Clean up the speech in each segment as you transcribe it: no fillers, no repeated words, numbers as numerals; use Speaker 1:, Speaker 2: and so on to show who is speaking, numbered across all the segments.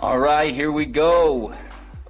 Speaker 1: All right, here we go.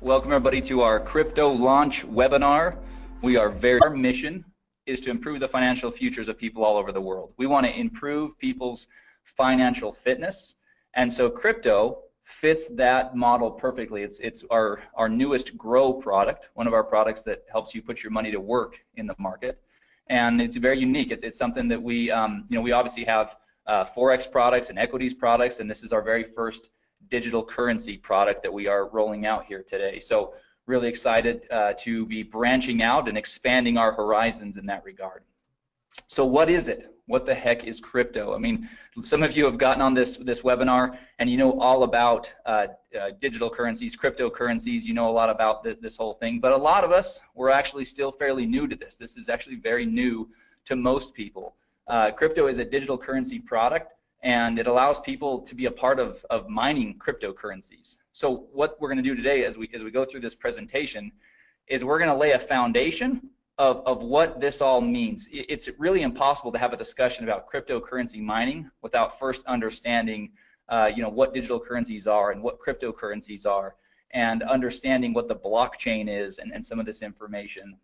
Speaker 1: Welcome everybody to our crypto launch webinar. Our mission is to improve the financial futures of people all over the world. We want to improve people's financial fitness, and so crypto fits that model perfectly. It's our newest Grow product, one of our products that helps you put your money to work in the market, and it's very unique. It's something that we we obviously have forex products and equities products, and this is our very first digital currency product that we are rolling out here today. So really excited to be branching out and expanding our horizons in that regard. So what is it? What the heck is crypto? I mean, some of you have gotten on this webinar and you know all about digital currencies, cryptocurrencies, you know a lot about this whole thing, but a lot of us, we're actually still fairly new to this. This is actually very new to most people. Crypto is a digital currency product, and it allows people to be a part of mining cryptocurrencies. So what we're going to do today as we go through this presentation is we're going to lay a foundation of what this all means. It's really impossible to have a discussion about cryptocurrency mining without first understanding what digital currencies are and what cryptocurrencies are, and understanding what the blockchain is and some of this information.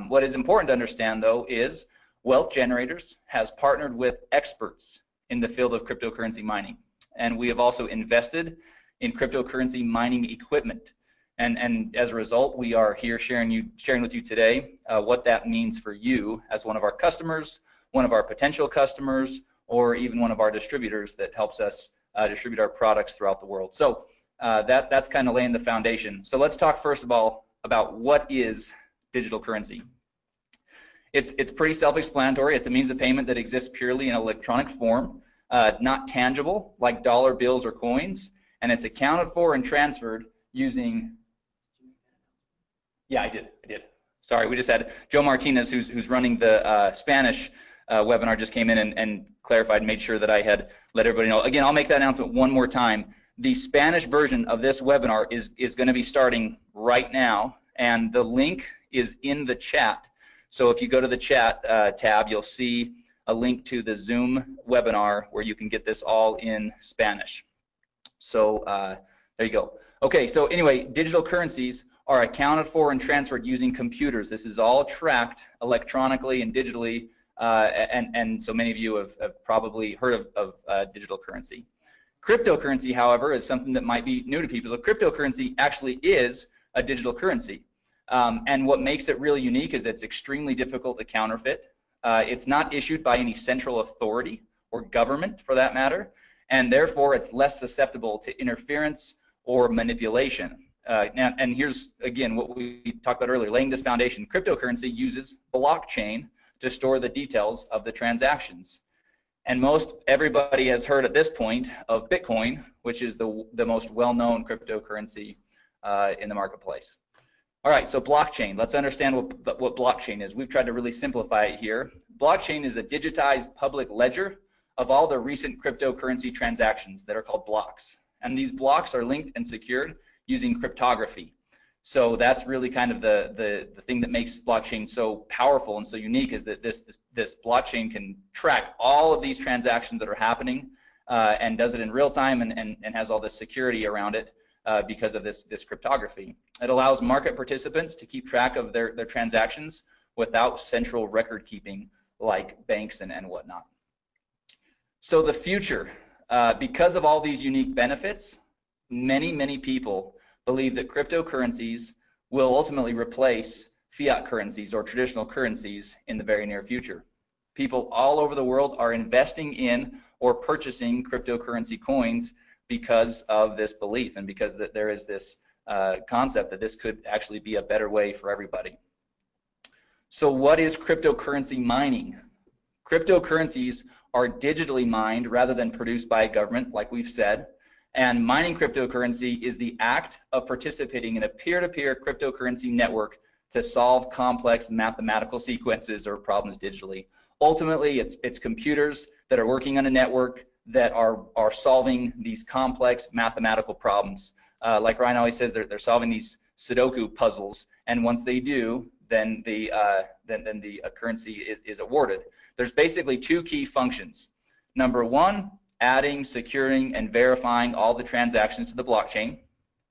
Speaker 1: What is important to understand though is Wealth Generators has partnered with experts in the field of cryptocurrency mining, and we have also invested in cryptocurrency mining equipment, and as a result we are here sharing with you today what that means for you as one of our customers, one of our potential customers, or even one of our distributors that helps us distribute our products throughout the world. So that's kind of laying the foundation. So let's talk first of all about what is digital currency. It's pretty self-explanatory. It's a means of payment that exists purely in electronic form, not tangible like dollar bills or coins, and it's accounted for and transferred using. Yeah, I did. Sorry, we just had Joe Martinez, who's running the Spanish webinar, just came in and clarified, made sure that I had let everybody know. Again, I'll make that announcement one more time. The Spanish version of this webinar is going to be starting right now, and the link is in the chat. So if you go to the chat tab, you'll see a link to the Zoom webinar where you can get this all in Spanish. So there you go. Okay, so anyway, digital currencies are accounted for and transferred using computers. This is all tracked electronically and digitally, and so many of you have probably heard of digital currency. Cryptocurrency, however, is something that might be new to people. So cryptocurrency actually is a digital currency. And what makes it really unique is it's extremely difficult to counterfeit. It's not issued by any central authority or government for that matter, and therefore it's less susceptible to interference or manipulation. And here's again what we talked about earlier, laying this foundation. Cryptocurrency uses blockchain to store the details of the transactions. And most everybody has heard at this point of Bitcoin, which is the most well-known cryptocurrency in the marketplace. All right, so blockchain. Let's understand what blockchain is. We've tried to really simplify it here. Blockchain is a digitized public ledger of all the recent cryptocurrency transactions that are called blocks. And these blocks are linked and secured using cryptography. So that's really kind of the thing that makes blockchain so powerful and so unique, is that this blockchain can track all of these transactions that are happening and does it in real time and has all this security around it. Because of this cryptography. It allows market participants to keep track of their transactions without central record keeping like banks and whatnot. So the future, because of all these unique benefits, many people believe that cryptocurrencies will ultimately replace fiat currencies or traditional currencies in the very near future. People all over the world are investing in or purchasing cryptocurrency coins because of this belief and because that there is this concept that this could actually be a better way for everybody. So what is cryptocurrency mining? Cryptocurrencies are digitally mined rather than produced by a government, like we've said, and mining cryptocurrency is the act of participating in a peer-to-peer cryptocurrency network to solve complex mathematical sequences or problems digitally. Ultimately, it's computers that are working on a network that are solving these complex mathematical problems. Like Ryan always says, they're solving these Sudoku puzzles, and once they do, then the currency is awarded. There's basically two key functions. Number one, adding, securing, and verifying all the transactions to the blockchain.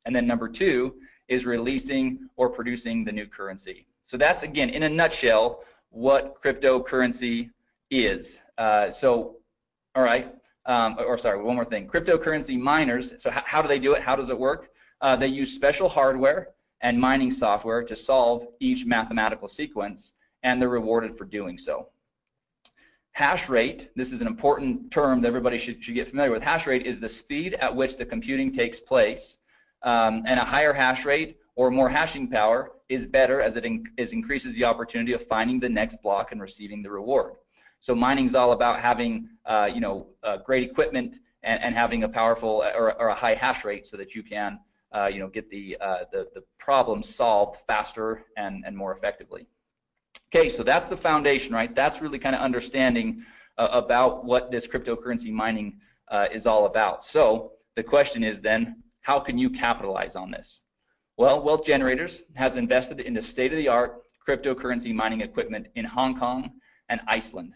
Speaker 1: And then number 2 is releasing or producing the new currency. So that's, again, in a nutshell, what cryptocurrency is. All right, sorry, one more thing. Cryptocurrency miners, so how do they do it? How does it work? They use special hardware and mining software to solve each mathematical sequence, and they're rewarded for doing so. Hash rate, this is an important term that everybody should get familiar with. Hash rate is the speed at which the computing takes place, and a higher hash rate or more hashing power is better, as it increases the opportunity of finding the next block and receiving the reward. So mining is all about having great equipment and having a powerful or a high hash rate so that you can get the problem solved faster and more effectively. Okay, so that's the foundation, right? That's really kind of understanding about what this cryptocurrency mining is all about. So the question is then, how can you capitalize on this? Well, Wealth Generators has invested in the state-of-the-art cryptocurrency mining equipment in Hong Kong and Iceland.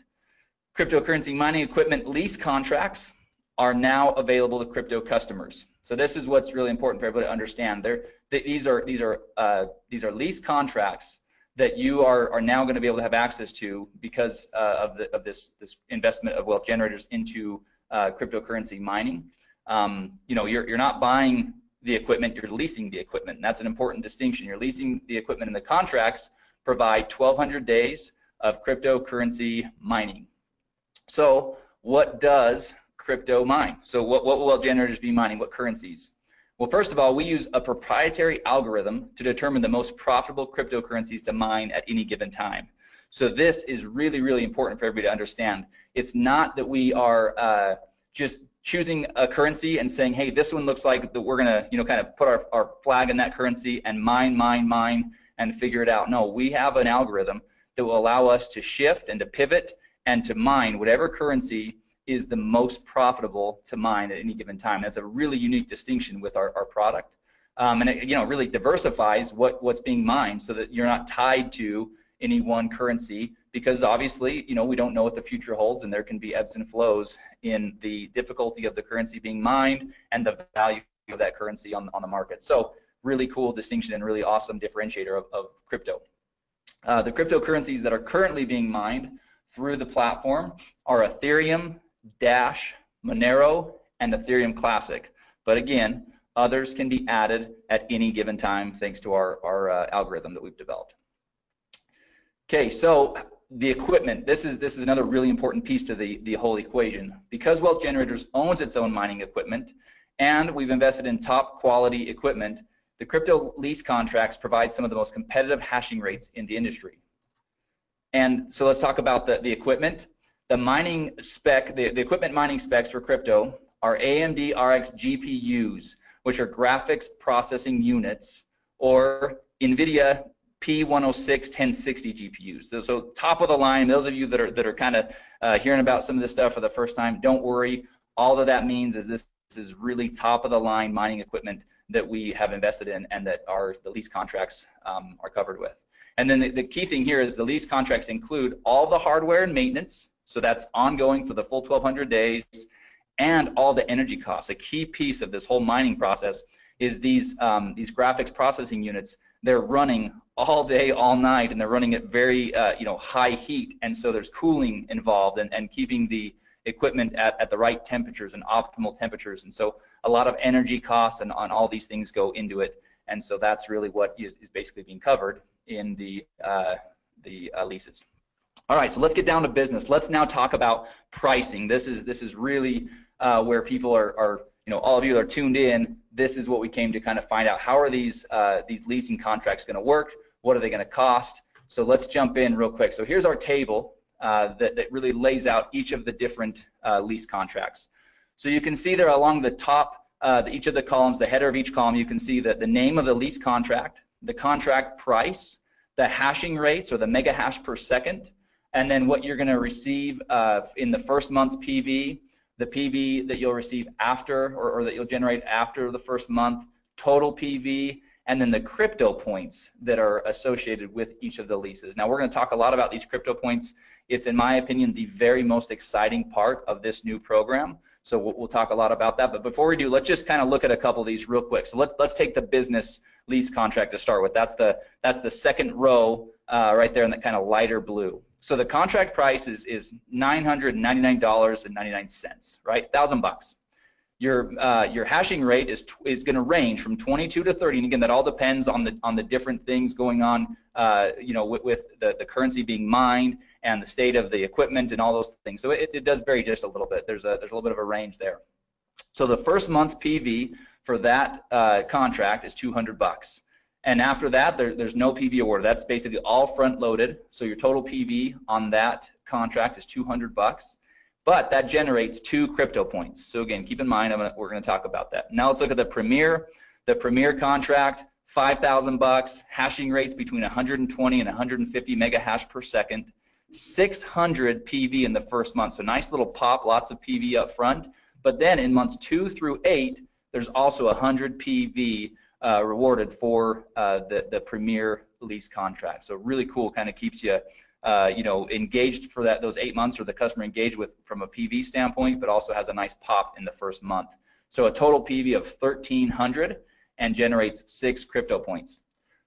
Speaker 1: Cryptocurrency mining equipment lease contracts are now available to crypto customers. So this is what's really important for everybody to understand. These are lease contracts that you are now going to be able to have access to because of this investment of Wealth Generators into cryptocurrency mining. You're not buying the equipment, you're leasing the equipment. And that's an important distinction. You're leasing the equipment, and the contracts provide 1,200 days of cryptocurrency mining. So what does crypto mine? So what will Wealth Generators be mining? What currencies? Well, first of all, we use a proprietary algorithm to determine the most profitable cryptocurrencies to mine at any given time. So this is really, really important for everybody to understand. It's not that we are just choosing a currency and saying, hey, this one looks like that we're gonna, kind of put our flag in that currency and mine, and figure it out. No, we have an algorithm that will allow us to shift and to pivot and to mine whatever currency is the most profitable to mine at any given time. That's a really unique distinction with our product. And it really diversifies what's being mined so that you're not tied to any one currency, because obviously, we don't know what the future holds, and there can be ebbs and flows in the difficulty of the currency being mined and the value of that currency on the market. So really cool distinction and really awesome differentiator of crypto. The cryptocurrencies that are currently being mined through the platform are Ethereum, Dash, Monero, and Ethereum Classic. But again, others can be added at any given time thanks to our algorithm that we've developed. Okay, so the equipment, this is another really important piece to the whole equation. Because Wealth Generators owns its own mining equipment, and we've invested in top quality equipment, the crypto lease contracts provide some of the most competitive hashing rates in the industry. And so let's talk about the equipment. The mining spec, the equipment mining specs for crypto are AMD RX GPUs, which are graphics processing units, or NVIDIA P106 1060 GPUs. So top of the line. Those of you that are kind of hearing about some of this stuff for the first time, don't worry. All that means is this is really top of the line mining equipment that we have invested in and that the lease contracts are covered with. And then the key thing here is the lease contracts include all the hardware and maintenance, so that's ongoing for the full 1,200 days, and all the energy costs. A key piece of this whole mining process is these graphics processing units. They're running all day, all night, and they're running at very high heat, and so there's cooling involved and keeping the equipment at the right temperatures and optimal temperatures. And so a lot of energy costs and all these things go into it, and so that's really what is basically being covered in the leases. All right, so let's get down to business. Let's now talk about pricing. This is really where people are all of you are tuned in. This is what we came to kind of find out. How are these leasing contracts going to work? What are they going to cost? So let's jump in real quick. So here's our table that really lays out each of the different lease contracts. So you can see there along the top, each of the columns, the header of each column, you can see that the name of the lease contract, the contract price, the hashing rates or the mega hash per second, and then what you're going to receive in the first month's PV, the PV that you'll receive after or that you'll generate after the first month, total PV, and then the crypto points that are associated with each of the leases. Now we're going to talk a lot about these crypto points. It's, in my opinion, the very most exciting part of this new program. So we'll talk a lot about that. But before we do, let's just kind of look at a couple of these real quick. So let's take the business lease contract to start with. That's the second row right there in that kind of lighter blue. So the contract price is $999.99, right? $1,000. Your hashing rate is going to range from 22 to 30, and again, that all depends on the different things going on, with the currency being mined and the state of the equipment and all those things. So it does vary just a little bit. There's a little bit of a range there. So the first month's PV for that contract is $200, and after that, there's no PV awarded. That's basically all front loaded. So your total PV on that contract is $200. But that generates 2 crypto points. So again, keep in mind, we're going to talk about that. Now let's look at the Premier. The Premier contract, $5,000, hashing rates between 120 and 150 mega hash per second, 600 PV in the first month. So nice little pop, lots of PV up front. But then in months 2 through 8, there's also 100 PV rewarded for the Premier lease contract. So really cool, kind of keeps you engaged for those 8 months, or the customer engaged with from a PV standpoint, but also has a nice pop in the first month. So a total PV of 1,300 and generates 6 crypto points.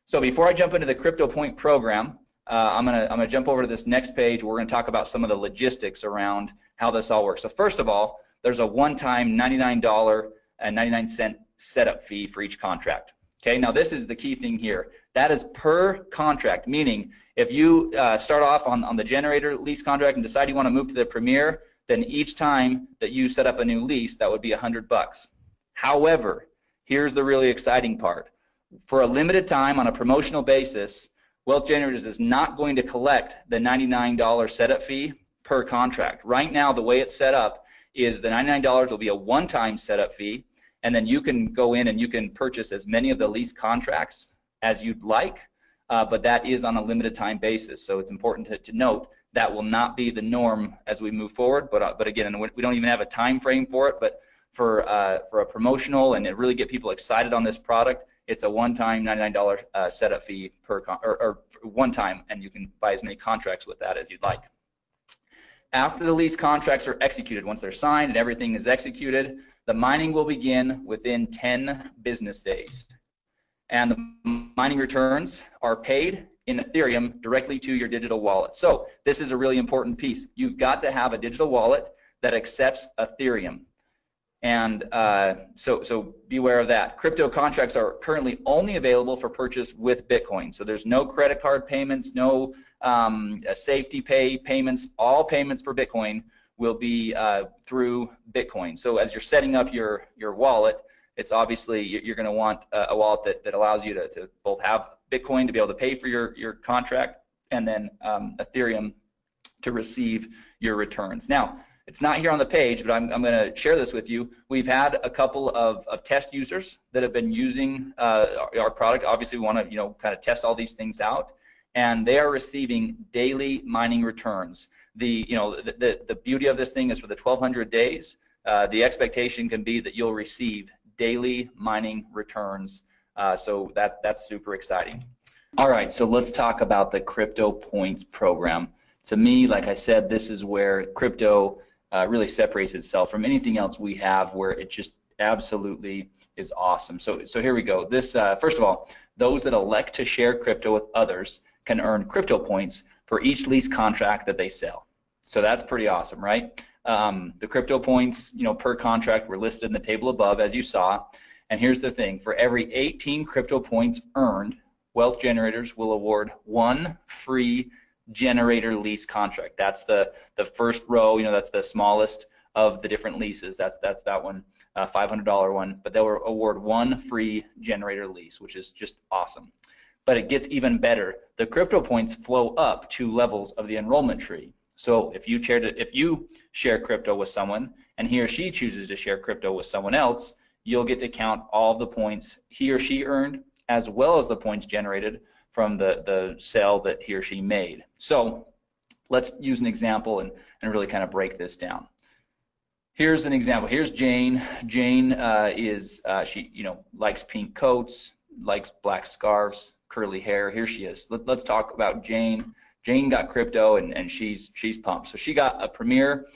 Speaker 1: So before I jump into the crypto point program, I'm gonna jump over to this next page. We're gonna talk about some of the logistics around how this all works. So first of all, there's a one-time $99.99 setup fee for each contract. Okay, now this is the key thing here. That is per contract, meaning if you start off on the generator lease contract and decide you want to move to the Premier, then each time that you set up a new lease, that would be $100. However, here's the really exciting part. For a limited time on a promotional basis, Wealth Generators is not going to collect the $99 setup fee per contract. Right now, the way it's set up is the $99 will be a one-time setup fee, and then you can go in and you can purchase as many of the lease contracts as you'd like, but that is on a limited time basis. So it's important to note that will not be the norm as we move forward. But again, we don't even have a time frame for it. But for a promotional and to really get people excited on this product, it's a one-time $99 setup fee or one time, and you can buy as many contracts with that as you'd like. After the lease contracts are executed, once they're signed and everything is executed, the mining will begin within 10 business days. And the mining returns are paid in Ethereum directly to your digital wallet. So this is a really important piece. You've got to have a digital wallet that accepts Ethereum. And so beware of that. Crypto contracts are currently only available for purchase with Bitcoin. So there's no credit card payments, no safety payments. All payments for Bitcoin will be through Bitcoin. So as you're setting up your wallet, it's obviously you're going to want a wallet that allows you to both have Bitcoin to be able to pay for your contract, and then Ethereum to receive your returns. Now, it's not here on the page, but I'm going to share this with you. We've had a couple of test users that have been using our product. Obviously, we want to kind of test all these things out, and they are receiving daily mining returns. The beauty of this thing is for the 1,200 days, the expectation can be that you'll receive daily mining returns. So that's super exciting. All right, so let's talk about the Crypto Points program. To me, like I said, this is where crypto really separates itself from anything else we have, where it just absolutely is awesome. So here we go. This first of all, those that elect to share crypto with others can earn crypto points for each lease contract that they sell. So that's pretty awesome, right? The crypto points, per contract were listed in the table above, as you saw. And here's the thing: for every 18 crypto points earned, Wealth Generators will award 1 free generator lease contract. That's the first row. That's the smallest of the different leases. That's that one, $500 one. But they'll award 1 free generator lease, which is just awesome. But it gets even better. The crypto points flow up 2 levels of the enrollment tree. So if you share crypto with someone and he or she chooses to share crypto with someone else, you'll get to count all of the points he or she earned, as well as the points generated from the sale that he or she made. So let's use an example and really kind of break this down. Here's an example. Here's Jane. Jane she likes pink coats, likes black scarves, curly hair. Here she is. Let's talk about Jane. Jane got crypto, and she's pumped. So she got a Premier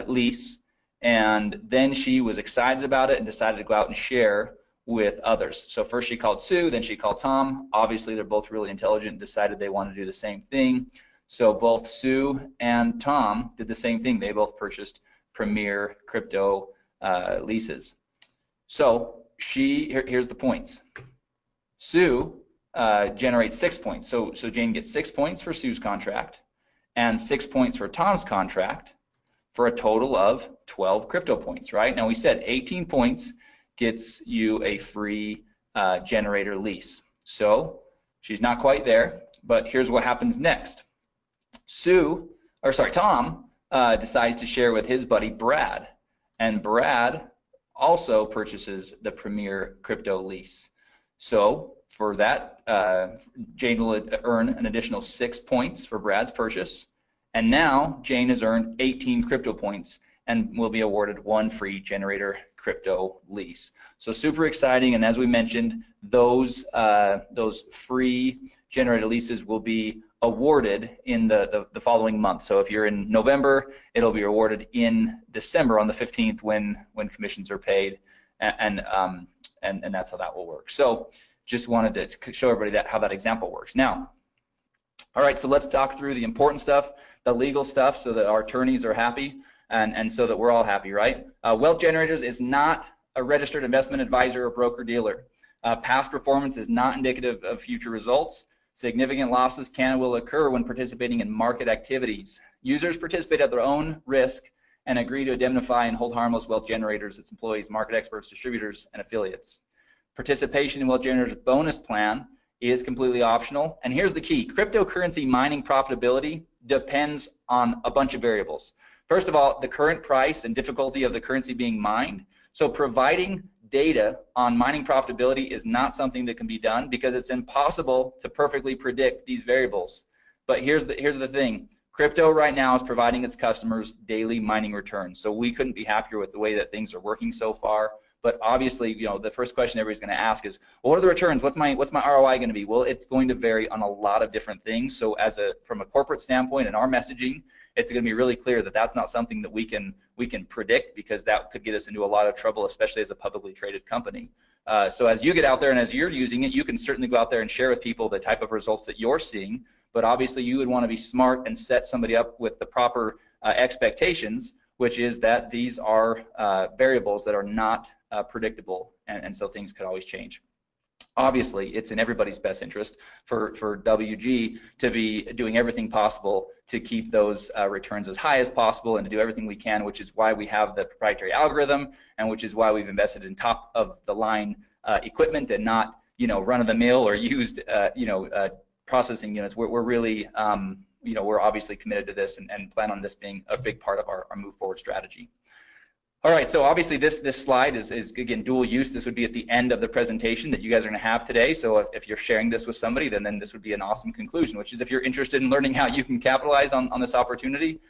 Speaker 1: lease, and then she was excited about it and decided to go out and share with others. So first she called Sue, then she called Tom. Obviously, they're both really intelligent and decided they want to do the same thing. So both Sue and Tom did the same thing. They both purchased Premier crypto leases. So here's the points. Sue generates 6 points. So Jane gets 6 points for Sue's contract and 6 points for Tom's contract for a total of 12 crypto points, right? Now we said 18 points gets you a free generator lease. So she's not quite there, but here's what happens next. Tom decides to share with his buddy Brad, and Brad also purchases the Premier crypto lease. So for that, Jane will earn an additional 6 points for Brad's purchase, and now Jane has earned 18 crypto points and will be awarded 1 free generator crypto lease. So super exciting, and as we mentioned, those free generator leases will be awarded in the following month. So if you're in November, it'll be awarded in December on the 15th when commissions are paid, and that's how that will work. So just wanted to show everybody how that example works. Now, all right, so let's talk through the important stuff, the legal stuff, so that our attorneys are happy and so that we're all happy, right? Wealth Generators is not a registered investment advisor or broker-dealer. Past performance is not indicative of future results. Significant losses can and will occur when participating in market activities. Users participate at their own risk and agree to indemnify and hold harmless Wealth Generators, its employees, market experts, distributors, and affiliates. Participation in Wealth Generators bonus plan is completely optional. And here's the key: cryptocurrency mining profitability depends on a bunch of variables. First of all, the current price and difficulty of the currency being mined. So providing data on mining profitability is not something that can be done because it's impossible to perfectly predict these variables. But here's the thing: crypto right now is providing its customers daily mining returns. So we couldn't be happier with the way that things are working so far. But obviously, you know, the first question everybody's going to ask is, well, what are the returns? What's my ROI going to be? Well, it's going to vary on a lot of different things. So from a corporate standpoint and our messaging, it's going to be really clear that that's not something that we can predict, because that could get us into a lot of trouble, especially as a publicly traded company. So as you get out there and as you're using it, you can certainly go out there and share with people the type of results that you're seeing. But obviously, you would want to be smart and set somebody up with the proper expectations, which is that these are variables that are not predictable, and so things could always change. Obviously, it's in everybody's best interest for WG to be doing everything possible to keep those returns as high as possible and to do everything we can, which is why we have the proprietary algorithm, and which is why we've invested in top of the line equipment and not, you know, run-of-the-mill or used processing units. We're really you know, we're obviously committed to this and plan on this being a big part of our move forward strategy. All right, so obviously this slide is again dual use. This would be at the end of the presentation that you guys are going to have today. So if you're sharing this with somebody, then this would be an awesome conclusion, which is if you're interested in learning how you can capitalize on this opportunity,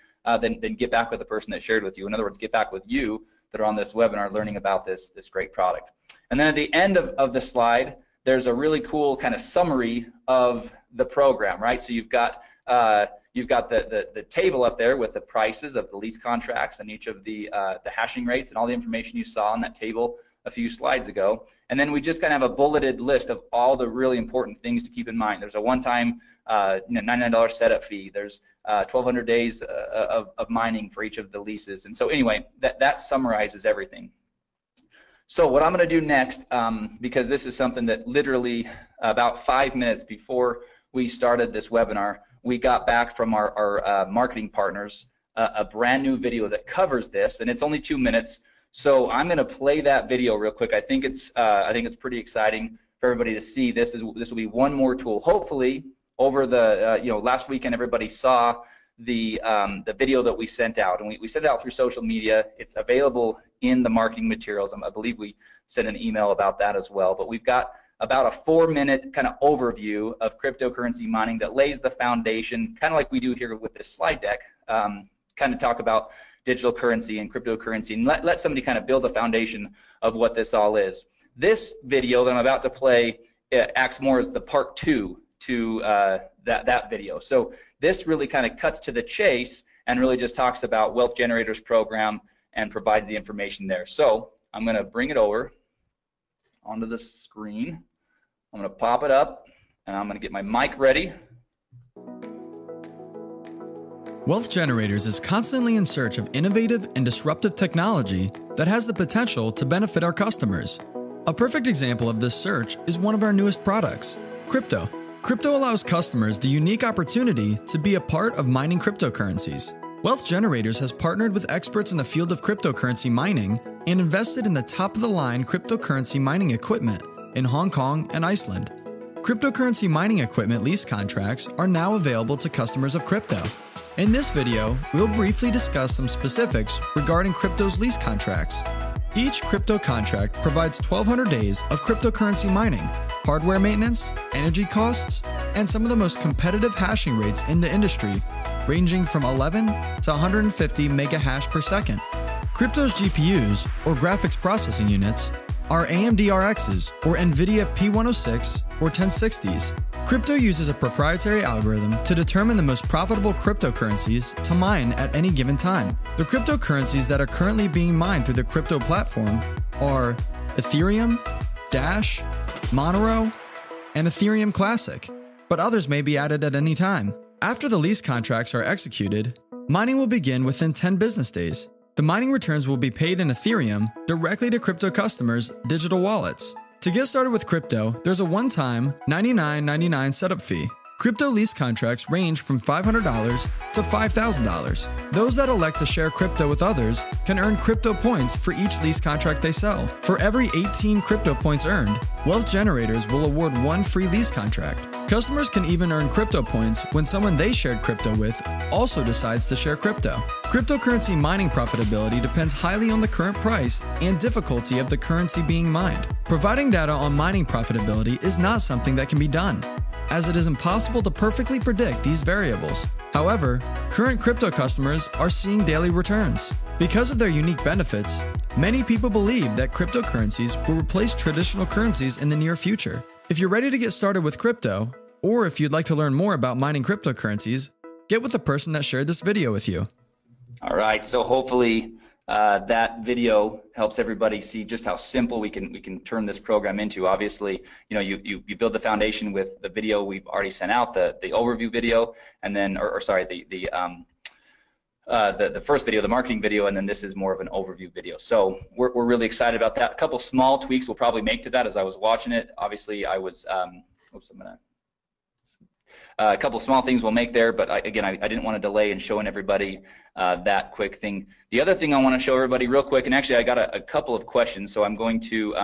Speaker 1: then get back with the person that shared with you. In other words, get back with you that are on this webinar learning about this great product. And then at the end of the slide, there's a really cool kind of summary of the program, right? So you've got the table up there with the prices of the lease contracts and each of the hashing rates and all the information you saw on that table a few slides ago. And then we just kind of have a bulleted list of all the really important things to keep in mind. There's a one-time $99 setup fee. There's 1,200 days of mining for each of the leases. And so anyway, that summarizes everything. So what I'm going to do next, because this is something that literally about 5 minutes before we started this webinar, we got back from our marketing partners a brand new video that covers this, and it's only 2 minutes. So I'm going to play that video real quick. I think it's pretty exciting for everybody to see. This will be one more tool. Hopefully, over the last weekend, everybody saw the video that we sent out, and we sent it out through social media. It's available in the marketing materials. I believe we sent an email about that as well. But we've got about a 4-minute kind of overview of cryptocurrency mining that lays the foundation, kind of like we do here with this slide deck, kind of talk about digital currency and cryptocurrency, and let somebody kind of build the foundation of what this all is. This video that I'm about to play it acts more as the part 2 to that video. So this really kind of cuts to the chase and really just talks about Wealth Generators program and provides the information there. So I'm going to bring it over onto the screen. I'm going to pop it up, and I'm going to get my mic ready.
Speaker 2: Wealth Generators is constantly in search of innovative and disruptive technology that has the potential to benefit our customers. A perfect example of this search is one of our newest products, crypto. Crypto allows customers the unique opportunity to be a part of mining cryptocurrencies. Wealth Generators has partnered with experts in the field of cryptocurrency mining and invested in the top-of-the-line cryptocurrency mining equipment in Hong Kong and Iceland. Cryptocurrency mining equipment lease contracts are now available to customers of crypto. In this video, we'll briefly discuss some specifics regarding crypto's lease contracts. Each crypto contract provides 1,200 days of cryptocurrency mining, hardware maintenance, energy costs, and some of the most competitive hashing rates in the industry, ranging from 11 to 150 mega hash per second. Crypto's GPUs, or graphics processing units, are AMD RXs, or NVIDIA P106 or 1060s. Crypto uses a proprietary algorithm to determine the most profitable cryptocurrencies to mine at any given time. The cryptocurrencies that are currently being mined through the crypto platform are Ethereum, Dash, Monero, and Ethereum Classic, but others may be added at any time. After the lease contracts are executed, mining will begin within 10 business days. The mining returns will be paid in Ethereum directly to crypto customers' digital wallets. To get started with crypto, there's a one-time $99.99 setup fee. Crypto lease contracts range from $500 to $5,000. Those that elect to share crypto with others can earn crypto points for each lease contract they sell. For every 18 crypto points earned, Wealth Generators will award one free lease contract. Customers can even earn crypto points when someone they shared crypto with also decides to share crypto. Cryptocurrency mining profitability depends highly on the current price and difficulty of the currency being mined. Providing data on mining profitability is not something that can be done, as it is impossible to perfectly predict these variables. However, current crypto customers are seeing daily returns. Because of their unique benefits, many people believe that cryptocurrencies will replace traditional currencies in the near future. If you're ready to get started with crypto, or if you'd like to learn more about mining cryptocurrencies, get with the person that shared this video with you.
Speaker 1: All right, so hopefully that video helps everybody see just how simple we can turn this program into. Obviously, you build the foundation with the video we've already sent out, the overview video, and then, the first video, the marketing video, and then this is more of an overview video. So we're really excited about that. A couple small tweaks we'll probably make to that as I was watching it. Obviously, I was, a couple small things we'll make there, but I didn't want to delay in showing everybody that quick thing. The other thing I want to show everybody real quick, and actually I got a couple of questions, so I'm going to,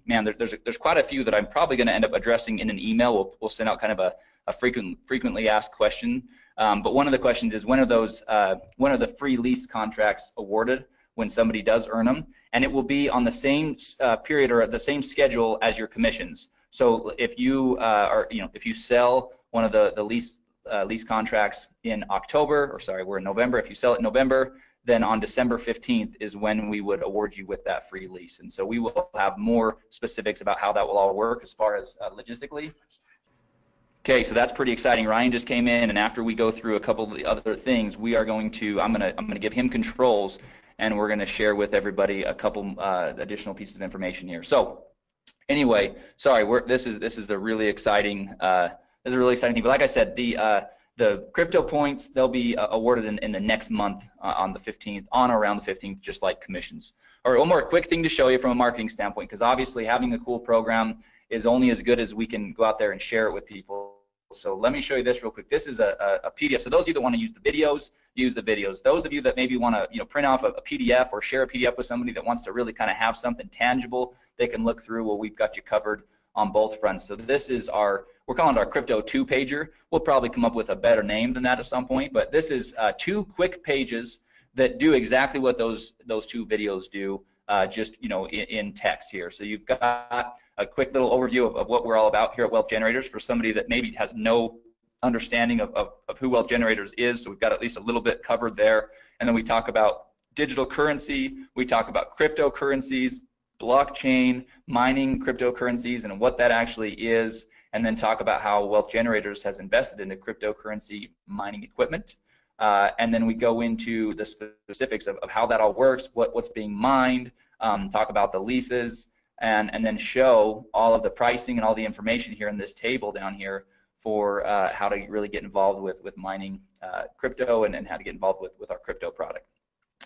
Speaker 1: there's quite a few that I'm probably going to end up addressing in an email. We'll send out kind of a frequently asked question. But one of the questions is, when are the free lease contracts awarded when somebody does earn them? And it will be on the same period or at the same schedule as your commissions. So if you if you sell one of the lease contracts in October, we're in November. If you sell it in November, then on December 15th is when we would award you with that free lease. And so we will have more specifics about how that will all work as far as logistically. Okay, so that's pretty exciting. Ryan just came in, and after we go through a couple of the other things, we are going to, I'm gonna give him controls, and we're gonna share with everybody a couple additional pieces of information here. So anyway, sorry, this is a really exciting thing. But like I said, the crypto points, they'll be awarded in the next month on the 15th, on or around the 15th, just like commissions. All right, one more quick thing to show you from a marketing standpoint, because obviously having a cool program is only as good as we can go out there and share it with people. So let me show you this real quick. This is a PDF. So those of you that want to use the videos, use the videos. Those of you that maybe want to print off a PDF or share a PDF with somebody that wants to really kind of have something tangible they can look through, well, we've got you covered on both fronts. So this is we're calling it our Crypto 2-pager. We'll probably come up with a better name than that at some point, but this is 2 quick pages that do exactly what those 2 videos do, just in text here. So you've got a quick little overview of what we're all about here at Wealth Generators for somebody that maybe has no understanding of who Wealth Generators is. So we've got at least a little bit covered there. And then we talk about digital currency, we talk about cryptocurrencies, blockchain, mining cryptocurrencies, and what that actually is, and then talk about how Wealth Generators has invested into cryptocurrency mining equipment. And then we go into the specifics of how that all works, what's being mined, talk about the leases, and then show all of the pricing and all the information here in this table down here for how to really get involved with mining crypto and how to get involved with our crypto product.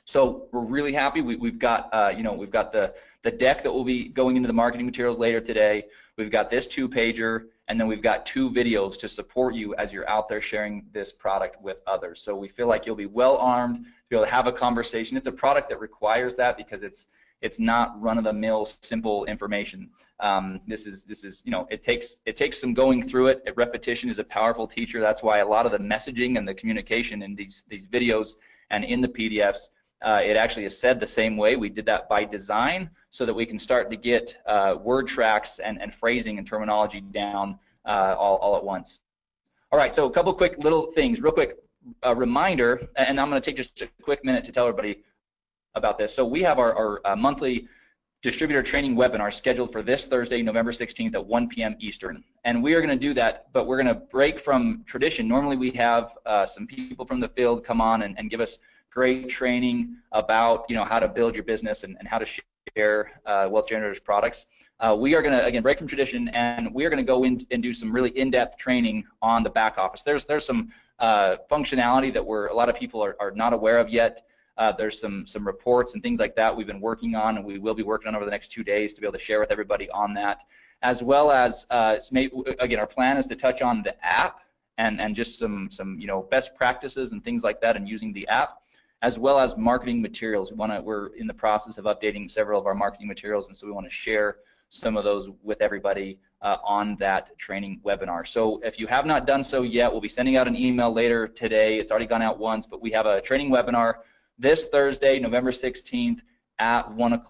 Speaker 1: So we're really happy. We've got we've got the deck that will be going into the marketing materials later today. We've got this 2-pager, and then we've got 2 videos to support you as you're out there sharing this product with others. So we feel like you'll be well armed to be able to have a conversation. It's a product that requires that because it's not run-of-the-mill simple information. This is it takes some going through it. Repetition is a powerful teacher. That's why a lot of the messaging and the communication in these videos and in the PDFs, it actually is said the same way. We did that by design so that we can start to get word tracks and phrasing and terminology down all at once. All right, so a couple quick little things, real quick reminder, and I'm going to take just a quick minute to tell everybody about this. So we have our monthly distributor training webinar scheduled for this Thursday, November 16th at 1 p.m. Eastern. And we are going to do that, but we're going to break from tradition. Normally we have some people from the field come on and give us great training about how to build your business and how to share Wealth Generators products. We are going to, again, break from tradition, and we are going to go in and do some really in-depth training on the back office. There's some functionality that a lot of people are not aware of yet. There's some reports and things like that we've been working on, and we will be working on over the next 2 days to be able to share with everybody on that, as well as again, our plan is to touch on the app and just some best practices and things like that and using the app, as well as marketing materials. We're in the process of updating several of our marketing materials, and so we want to share some of those with everybody on that training webinar. So if you have not done so yet, we'll be sending out an email later today. It's already gone out once, but we have a training webinar this Thursday, November 16th at 1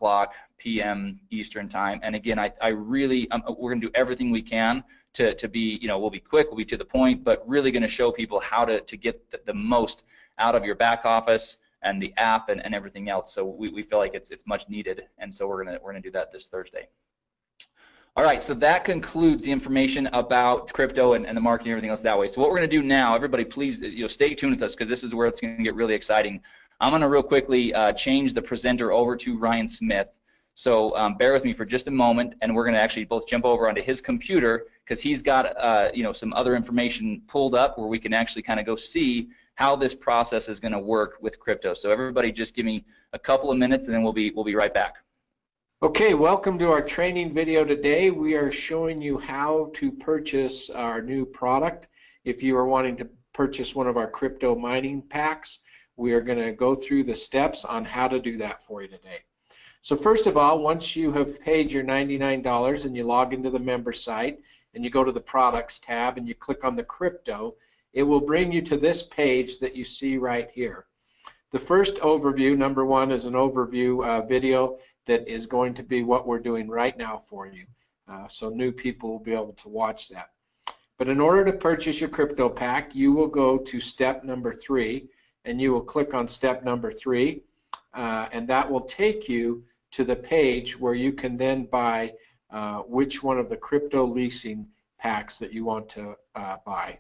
Speaker 1: p.m. Eastern time. And again, we're going to do everything we can to be, we'll be quick, we'll be to the point, but really going to show people how to get the most out of your back office and the app and everything else. So we feel like it's much needed, and so we're gonna do that this Thursday. All right, so that concludes the information about crypto and the marketing and everything else that way. So what we're gonna do now, everybody please stay tuned with us, because this is where it's gonna get really exciting. I'm going to real quickly change the presenter over to Ryan Smith. So bear with me for just a moment, and we're going to actually both jump over onto his computer, because he's got some other information pulled up where we can actually kind of go see how this process is going to work with crypto. So everybody just give me a couple of minutes, and then we'll be right back.
Speaker 3: Okay, welcome to our training video today. We are showing you how to purchase our new product. If you are wanting to purchase one of our crypto mining packs, we are going to go through the steps on how to do that for you today. So first of all, once you have paid your $99 and you log into the member site and you go to the products tab and you click on the crypto, it will bring you to this page that you see right here. The first overview, number 1, is an overview video that is going to be what we're doing right now for you. So new people will be able to watch that. But in order to purchase your crypto pack, you will go to step number 3, and you will click on step number 3, and that will take you to the page where you can then buy which one of the crypto leasing packs that you want to buy.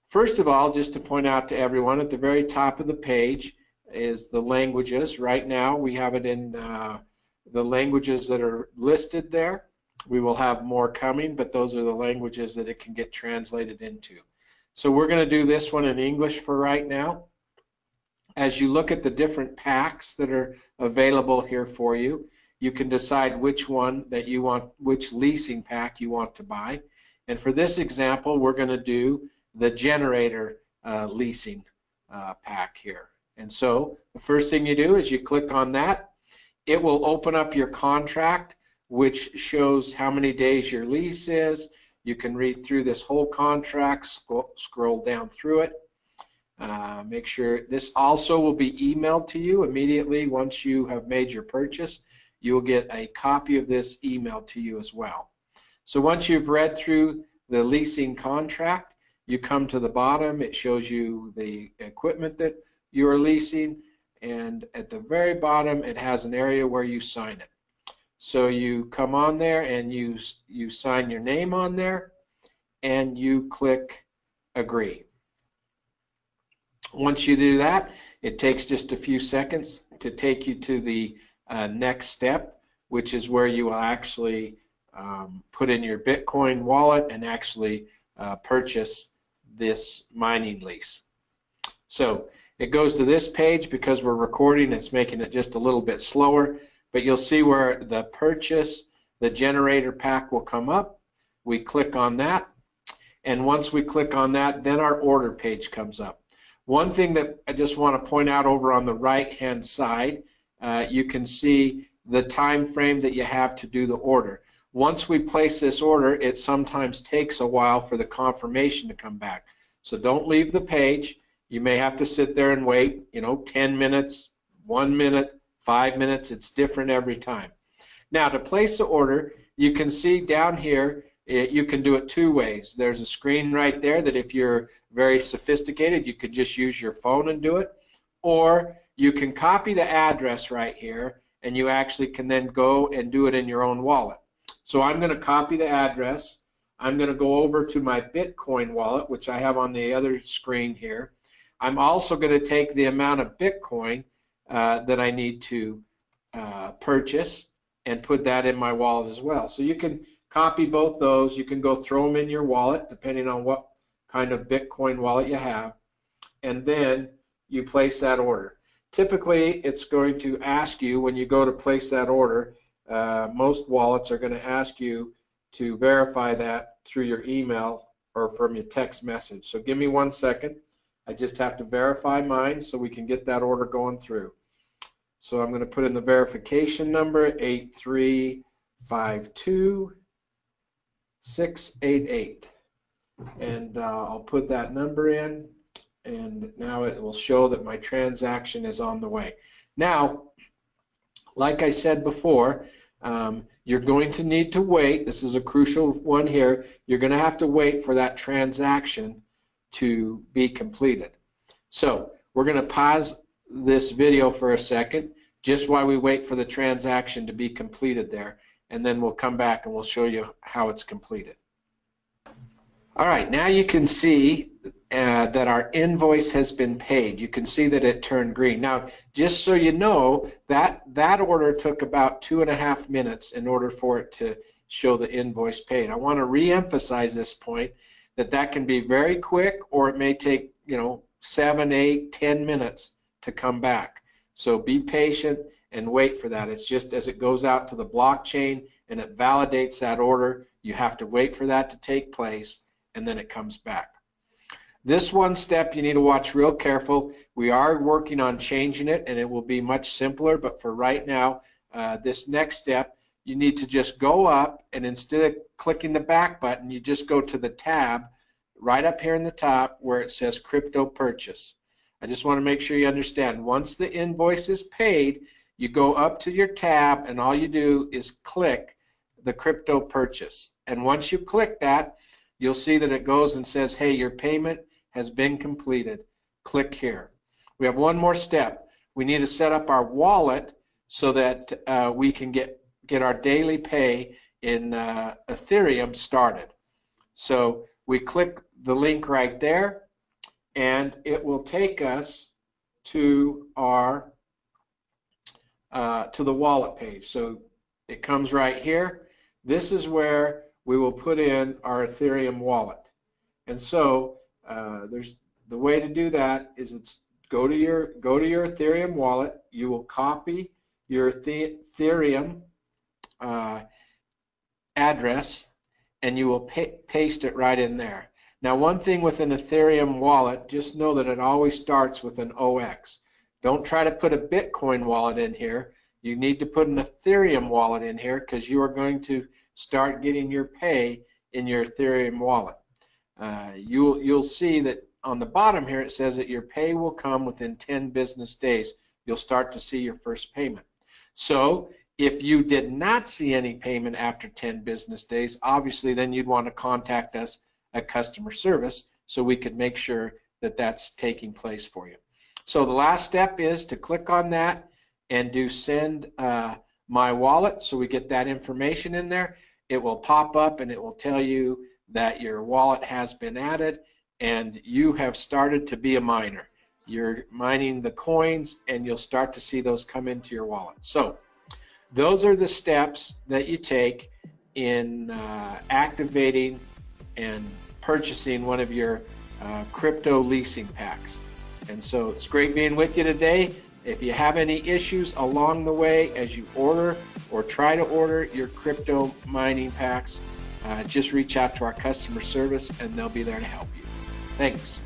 Speaker 3: First of all, just to point out to everyone, at the very top of the page is the languages. Right now we have it in the languages that are listed there. We will have more coming, but those are the languages that it can get translated into. So we're going to do this one in English for right now. As you look at the different packs that are available here for you, you can decide which one that you want, which leasing pack you want to buy. And for this example, we're going to do the generator leasing pack here. And so the first thing you do is you click on that. It will open up your contract, which shows how many days your lease is. You can read through this whole contract, scroll down through it. Make sure this also will be emailed to you immediately once you have made your purchase. You will get a copy of this emailed to you as well. So once you've read through the leasing contract, you come to the bottom. It shows you the equipment that you are leasing, and at the very bottom it has an area where you sign it. So you come on there and you sign your name on there and you click agree. Once you do that, it takes just a few seconds to take you to the next step, which is where you will actually put in your Bitcoin wallet and actually purchase this mining lease. So it goes to this page. Because we're recording, it's making it just a little bit slower, but you'll see where the purchase, the generator pack will come up. We click on that, and once we click on that, then our order page comes up. One thing that I just want to point out, over on the right hand side, you can see the time frame that you have to do the order. Once we place this order, it sometimes takes a while for the confirmation to come back. So don't leave the page. You may have to sit there and wait, 10 minutes, 1 minute, 5 minutes. It's different every time. Now, to place the order, you can see down here, you can do it two ways. There's a screen right there that if you're very sophisticated, you could just use your phone and do it. Or you can copy the address right here, and you actually can then go and do it in your own wallet. So I'm going to copy the address. I'm going to go over to my Bitcoin wallet, which I have on the other screen here. I'm also going to take the amount of Bitcoin that I need to purchase and put that in my wallet as well. So you can copy both those. You can go throw them in your wallet, depending on what kind of Bitcoin wallet you have, and then you place that order. Typically, it's going to ask you, when you go to place that order, most wallets are going to ask you to verify that through your email or from your text message. So give me 1 second. I just have to verify mine so we can get that order going through. So I'm going to put in the verification number, 8352688, and I'll put that number in, and now it will show that my transaction is on the way. Now, like I said before, you're going to need to wait. This is a crucial one here. You're going to have to wait for that transaction to be completed. So we're going to pause this video for a second, just while we wait for the transaction to be completed there, and then we'll come back and we'll show you how it's completed. All right, now you can see that our invoice has been paid. You can see that it turned green. Now, just so you know, that order took about 2.5 minutes in order for it to show the invoice paid. I want to re-emphasize this point, that can be very quick, or it may take 7, 8, 10 minutes to come back. So be patient and wait for that. It's just as it goes out to the blockchain and it validates that order, you have to wait for that to take place, and then it comes back. This one step you need to watch real careful. We are working on changing it, and it will be much simpler, but for right now, this next step, you need to just go up, and instead of clicking the back button, you just go to the tab right up here in the top where it says crypto purchase. I just want to make sure you understand, once the invoice is paid, you go up to your tab, and all you do is click the crypto purchase. And once you click that, you'll see that it goes and says, hey, your payment has been completed. Click here. We have one more step. We need to set up our wallet so that we can get our daily pay in Ethereum started. So we click the link right there, and it will take us to our to the wallet page. So it comes right here. This is where we will put in our Ethereum wallet. And so there's the way to do that is go to your Ethereum wallet. You will copy your Ethereum address, and you will paste it right in there. Now, one thing with an Ethereum wallet, just know that it always starts with an OX. Don't try to put a Bitcoin wallet in here. You need to put an Ethereum wallet in here, because you are going to start getting your pay in your Ethereum wallet. You'll see that on the bottom here it says that your pay will come within 10 business days. You'll start to see your first payment. So if you did not see any payment after 10 business days, obviously then you'd want to contact us at customer service so we could make sure that that's taking place for you. So the last step is to click on that and do send My Wallet, so we get that information in there. It will pop up and it will tell you that your wallet has been added and you have started to be a miner. You're mining the coins and you'll start to see those come into your wallet. So those are the steps that you take in activating and purchasing one of your crypto leasing packs. And so it's great being with you today. If you have any issues along the way as you order or try to order your crypto mining packs, just reach out to our customer service and they'll be there to help you. Thanks.